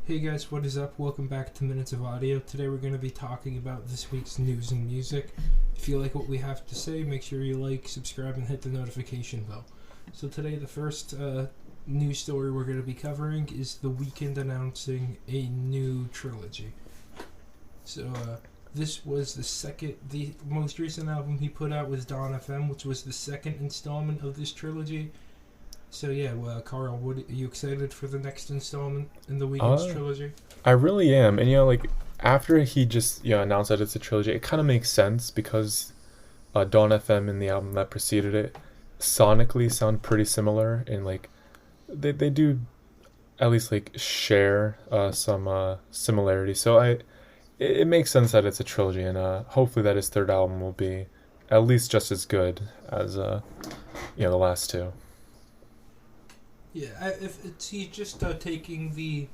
Hey guys, what is up? Welcome back to Minutes of Audio. Today we're going to be talking about this week's news and music. If you like what we have to say, make sure you like, subscribe, and hit the notification bell. So today the first news story we're going to be covering is the Weeknd announcing a new trilogy. So this was the most recent album he put out was Dawn FM, which was the second installment of this trilogy. So yeah, well, Carl, are you excited for the next installment in the Weeknd's trilogy? I really am, and after he just announced that it's a trilogy, it kind of makes sense because Dawn FM and the album that preceded it sonically sound pretty similar, and they do at least share some similarities. So it makes sense that it's a trilogy, and hopefully that his third album will be at least just as good as the last two. Yeah, he's just taking the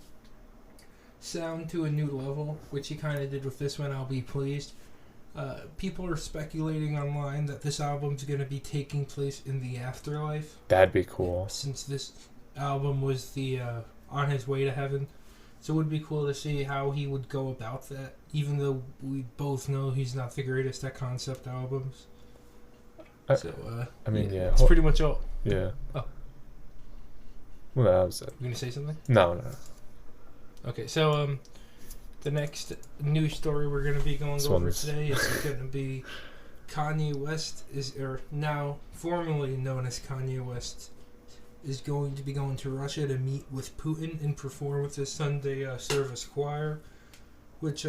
sound to a new level, which he kind of did with this one, I'll be pleased. People are speculating online that this album's going to be taking place in the afterlife. That'd be cool. Since this album was the on his way to heaven. So it would be cool to see how he would go about that, even though we both know he's not the greatest at concept albums. That's pretty much all. Yeah. Oh. Well, that was it. You going to say something? No. Okay, so the next news story we're going to be going over today is going to be Kanye West, or now formerly known as Kanye West, is going to be going to Russia to meet with Putin and perform with his Sunday service choir. Which,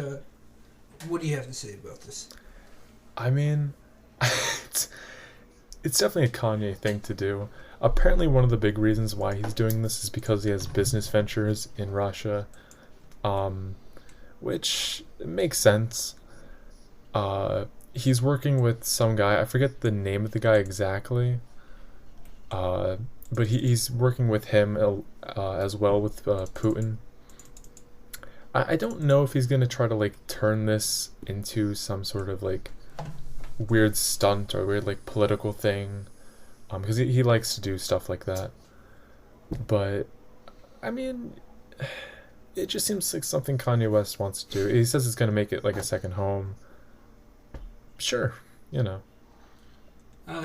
what do you have to say about this? I mean, it's definitely a Kanye thing to do. Apparently one of the big reasons why he's doing this is because he has business ventures in Russia, which makes sense. He's working with some guy, I forget the name of the guy exactly, but he's working with him as well with Putin. I don't know if he's going to try to turn this into some sort of weird stunt or weird political thing. Because he likes to do stuff like that. But, I mean, it just seems like something Kanye West wants to do. He says it's going to make it a second home. Sure, I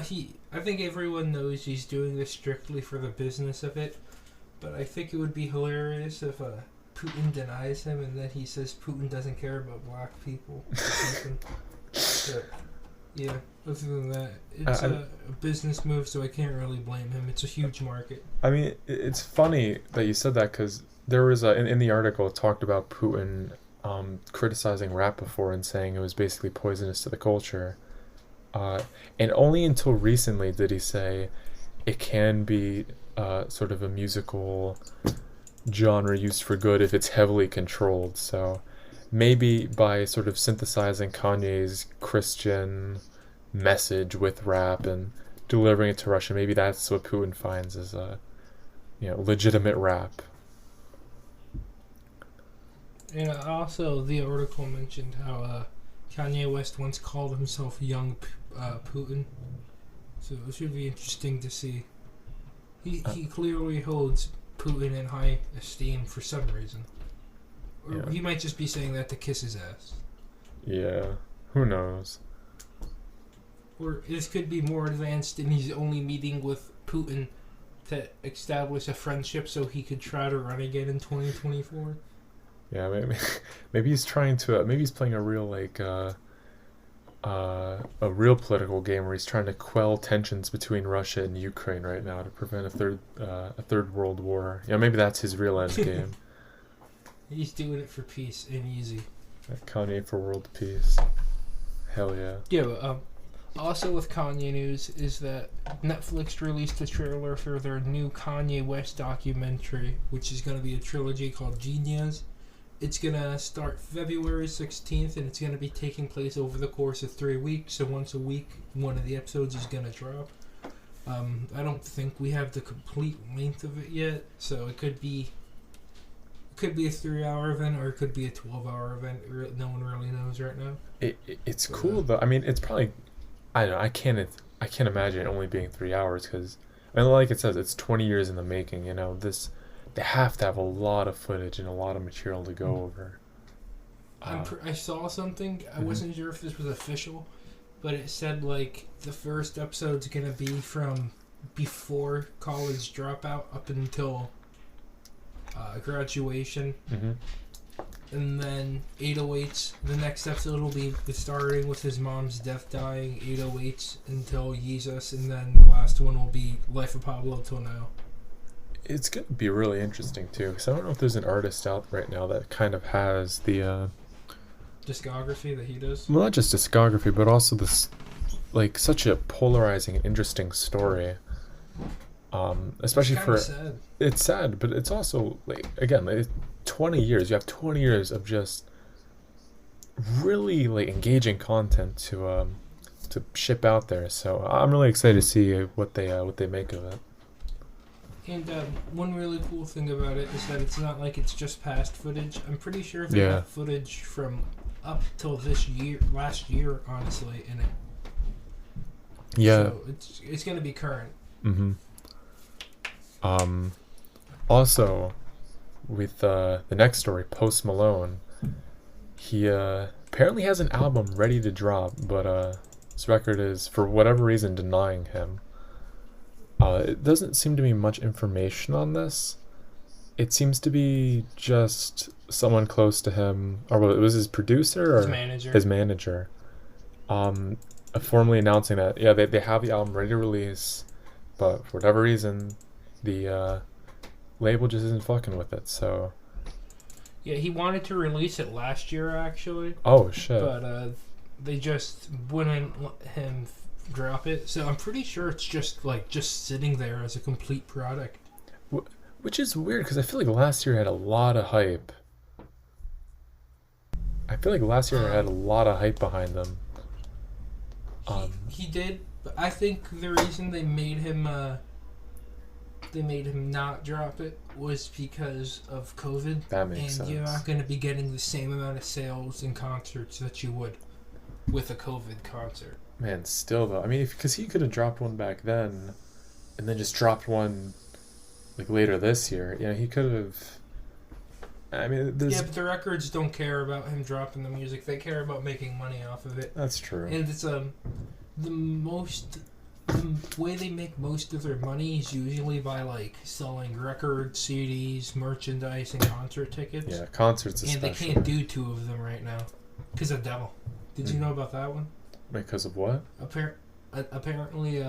think everyone knows he's doing this strictly for the business of it. But I think it would be hilarious if Putin denies him and then he says Putin doesn't care about black people or something. But, yeah, other than that, it's a business move, so I can't really blame him. It's a huge market. I mean, it's funny that you said that because there was in the article it talked about Putin criticizing rap before and saying it was basically poisonous to the culture. And only until recently did he say it can be sort of a musical genre used for good if it's heavily controlled. So maybe by sort of synthesizing Kanye's Christian message with rap and delivering it to Russia, maybe that's what Putin finds as legitimate rap. And also, the article mentioned how Kanye West once called himself Young Putin. So it should be interesting to see. He clearly holds Putin in high esteem for some reason. Or he might just be saying that to kiss his ass. Yeah, who knows? Or this could be more advanced and he's only meeting with Putin to establish a friendship so he could try to run again in 2024. Yeah, maybe he's trying to. Maybe he's playing a real a real political game where he's trying to quell tensions between Russia and Ukraine right now to prevent a third world war. Yeah, maybe that's his real end game. He's doing it for peace and easy. Kanye for world peace. Hell yeah. Yeah, but, also with Kanye news is that Netflix released a trailer for their new Kanye West documentary, which is going to be a trilogy called Jeen-Yuhs. It's going to start February 16th, and it's going to be taking place over the course of 3 weeks. So once a week, one of the episodes is going to drop. I don't think we have the complete length of it yet, so it could be a 3-hour event or it could be a 12-hour event. No one really knows right now. It's cool though. I mean, it's probably, I don't know. I can't imagine it only being 3 hours because, I mean, like it says, it's 20 years in the making. This they have to have a lot of footage and a lot of material to go over. I saw something. I wasn't sure if this was official, but it said like the first episode's gonna be from before college dropout up until graduation, and then 808s. The next episode will be starting with his mom's death, dying 808s until Jeen-Yuhs, and then the last one will be Life of Pablo till now. It's going to be really interesting too, because I don't know if there's an artist out right now that kind of has the discography that he does. Well, not just discography, but also this, like, such a polarizing and interesting story. Especially for sad. It's sad, but it's also like, again, like, 20 years. You have 20 years of just really like engaging content to ship out there. So I'm really excited to see what they make of it. And one really cool thing about it is that it's not like it's just past footage. I'm pretty sure they have footage from up till last year, honestly, in it. Yeah. So it's gonna be current. Also, with the next story, Post Malone, he apparently has an album ready to drop, but his record is, for whatever reason, denying him. It doesn't seem to be much information on this. It seems to be just someone close to him, or it was his producer or his manager. Formally announcing that they have the album ready to release, but for whatever reason, the label just isn't fucking with it. So yeah, he wanted to release it last year actually. Oh shit! But they just wouldn't let him drop it. So I'm pretty sure it's just sitting there as a complete product. Which is weird because I feel like last year had a lot of hype. Had a lot of hype behind them. He did, but I think the reason they made him not drop it was because of COVID. That makes sense. And you're not going to be getting the same amount of sales in concerts that you would with a COVID concert. Man, still though, I mean, because he could have dropped one back then, and then just dropped one like later this year. You know, he could have. I mean, but the records don't care about him dropping the music. They care about making money off of it. That's true. And it's the way they make most of their money is usually by like selling records, CDs, merchandise, and concert tickets. Yeah, concerts especially. And they can't do two of them right now because of Adele. Did you know about that one? Because of what? Apparently,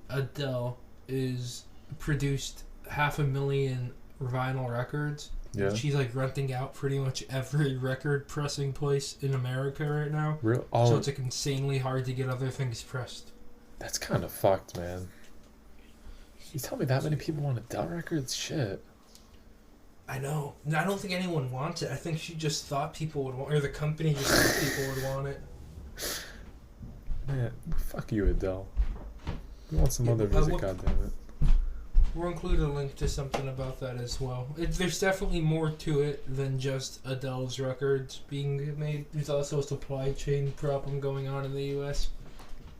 Adele is produced 500,000 vinyl records. Yeah. She's like renting out pretty much every record pressing place in America right now. So it's like insanely hard to get other things pressed. That's kind of fucked, man. You tell me that many people want Adele records? Shit. I know. I don't think anyone wants it. I think she just thought people would want it, or the company just thought people would want it. Man, fuck you, Adele. We want some other music, goddammit. We'll include a link to something about that as well. There's definitely more to it than just Adele's records being made. There's also a supply chain problem going on in the U.S.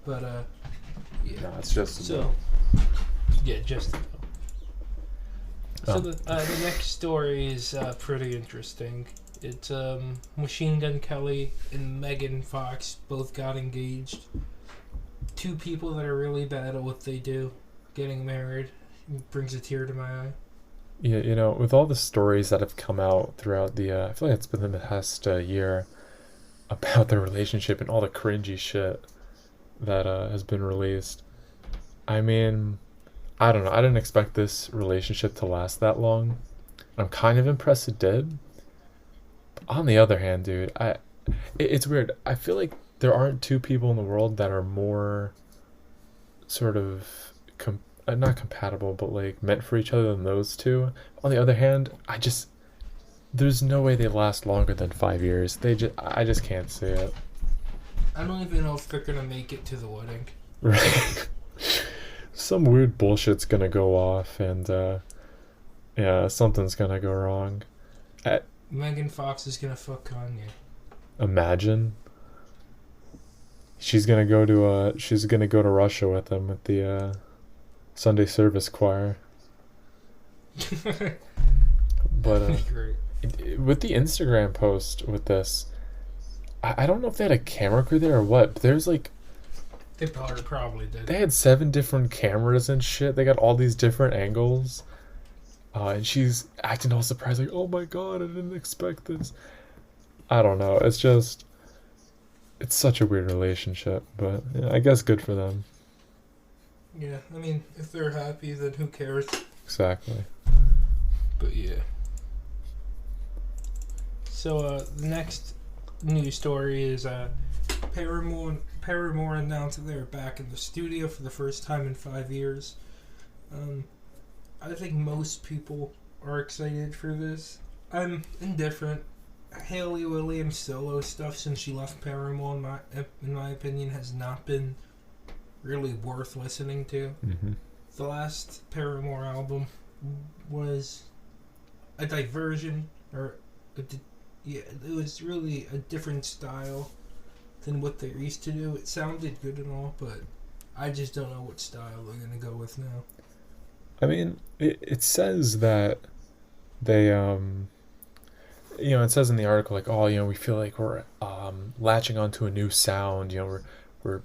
But, yeah. No, it's just Adele. Yeah, just Adele. So the next story is pretty interesting. It's Machine Gun Kelly and Megan Fox both got engaged. Two people that are really bad at what they do, getting married. Brings a tear to my eye. Yeah, you know, with all the stories that have come out throughout I feel like it's been the past year about their relationship and all the cringy shit that has been released. I mean, I don't know. I didn't expect this relationship to last that long. I'm kind of impressed it did. But on the other hand, dude, it's weird. I feel like there aren't two people in the world that are more sort of not compatible, but like meant for each other than those two. On the other hand, there's no way they last longer than 5 years. I just can't see it. I don't even know if they're gonna make it to the wedding. Right. Some weird bullshit's gonna go off, and yeah, something's gonna go wrong. Megan Fox is gonna fuck Kanye. Imagine. She's gonna go to Russia with him at the Sunday service choir. But Great. with the Instagram post with this, I don't know if they had a camera crew there or what, but there's like They probably did. they had 7 different cameras and shit. They got all these different angles. And she's acting all surprised, like, "Oh my god, I didn't expect this." I don't know. It's just, it's such a weird relationship, but yeah, I guess good for them. Yeah, I mean, if they're happy, then who cares? Exactly. But yeah. So the next news story is Paramore announced that they're back in the studio for the first time in 5 years. I think most people are excited for this. I'm indifferent. Hayley Williams' solo stuff since she left Paramore, in my opinion, has not been really worth listening to. Mm-hmm. The last Paramore album was a diversion, it was really a different style than what they're used to do. It sounded good and all, but I just don't know what style they're gonna go with now. I mean, it says that they, it says in the article, like, oh, we feel like we're latching onto a new sound, we're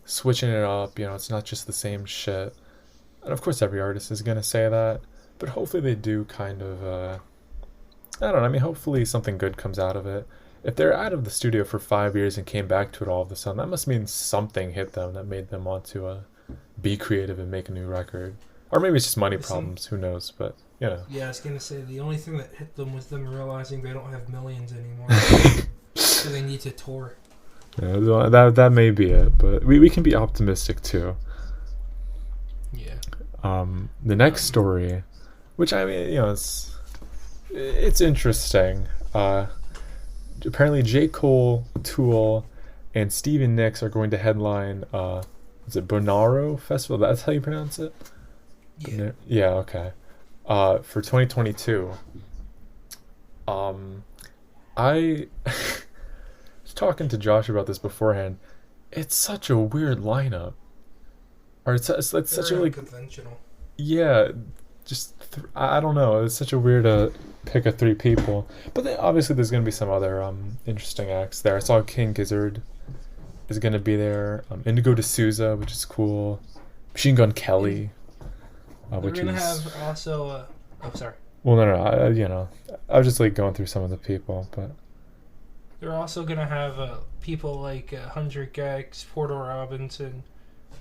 switching it up, it's not just the same shit. And of course every artist is going to say that, but hopefully they do kind of, I don't know, I mean, hopefully something good comes out of it. If they're out of the studio for 5 years and came back to it all of a sudden, that must mean something hit them that made them want to be creative and make a new record. Or maybe it's just money problems, who knows, but, Yeah, I was going to say, the only thing that hit them was them realizing they don't have millions anymore. So they need to tour. Yeah, that may be it, but we can be optimistic too. Yeah. The next story, which, I mean, it's interesting. Apparently J. Cole, Tool, and Stevie Nicks are going to headline, is it Bonarro Festival? That's how you pronounce it? Yeah. Yeah, okay. For 2022. I was talking to Josh about this beforehand. It's such a weird lineup. Or it's such a, like, conventional. Yeah, just I don't know. It's such a weird pick of 3 people. But then obviously there's gonna be some other interesting acts there. I saw King Gizzard is gonna be there. Indigo D'Souza, which is cool. Machine Gun Kelly. We're gonna have also. Sorry. Well, no. I was just like going through some of the people, but they're also gonna have people like 100 Gags, Porter Robinson.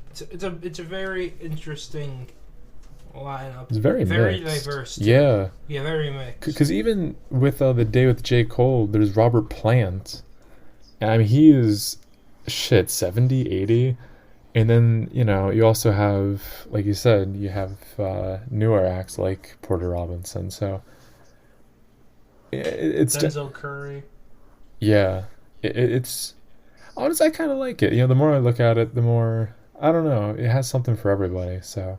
It's a very interesting lineup. It's very mixed. Diverse. Too. Yeah. Yeah, very mixed. Because even with the day with J. Cole, there's Robert Plant. I mean, he is 70, 80. And then, you also have, like you said, you have newer acts like Porter Robinson. So it's Denzel Curry. Yeah, it's honestly, I kind of like it. The more I look at it, the more, I don't know, it has something for everybody. So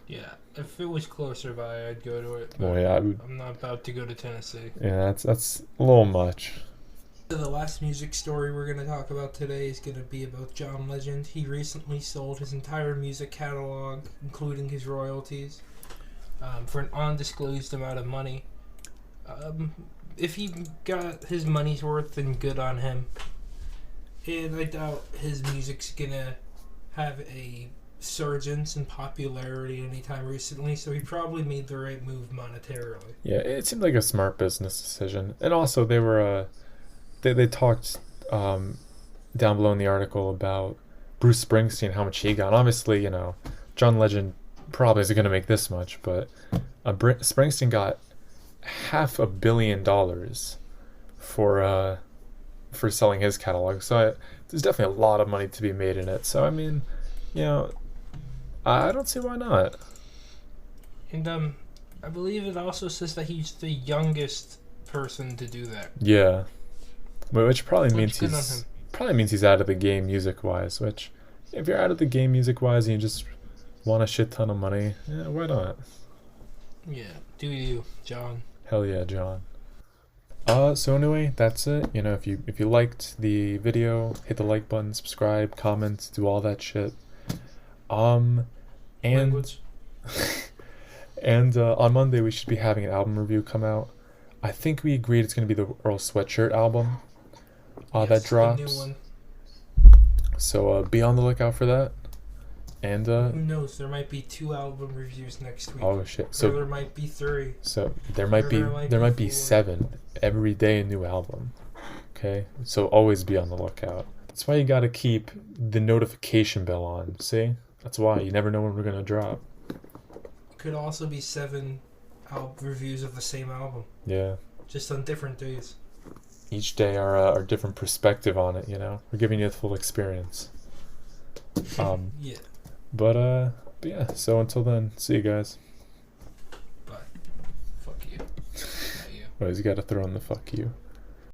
yeah, if it was closer by, I'd go to it. Well, yeah, I'm not about to go to Tennessee. Yeah, that's a little much. The last music story we're going to talk about today is going to be about John Legend. He recently sold his entire music catalog, including his royalties, for an undisclosed amount of money. If he got his money's worth, then good on him. And I doubt his music's going to have a surgence in popularity anytime recently, so he probably made the right move monetarily. Yeah, it seemed like a smart business decision. And also, they were... They talked down below in the article about Bruce Springsteen, how much he got. And obviously, John Legend probably isn't going to make this much, but Springsteen got $500 million for selling his catalog. So there's definitely a lot of money to be made in it. So I mean, I don't see why not. And I believe it also says that he's the youngest person to do that. Yeah. Which probably means he's out of the game music wise. Which, if you're out of the game music wise and you just want a shit ton of money, yeah, why not? Yeah, do you, John? Hell yeah, John. So anyway, that's it. If you liked the video, hit the like button, subscribe, comment, do all that shit. And Language. And on Monday we should be having an album review come out. I think we agreed it's going to be the Earl Sweatshirt album that Yes, the new drops. one. So be on the lookout for that. And Who knows? There might be 2 album reviews next week. oh shit! Or So there might be 3. so there might Or be there might be 4. 7 every day, a new album. Okay, so always be on the lookout. That's why you got to keep the notification bell on. See, that's why you never know when we're gonna drop. Could also be 7 reviews of the same album, Yeah. just on different days. Each day our different perspective on it. You know, we're giving you the full experience. Yeah. But yeah. So until then, see you guys. But fuck you. Not you. Always got to throw in the fuck you.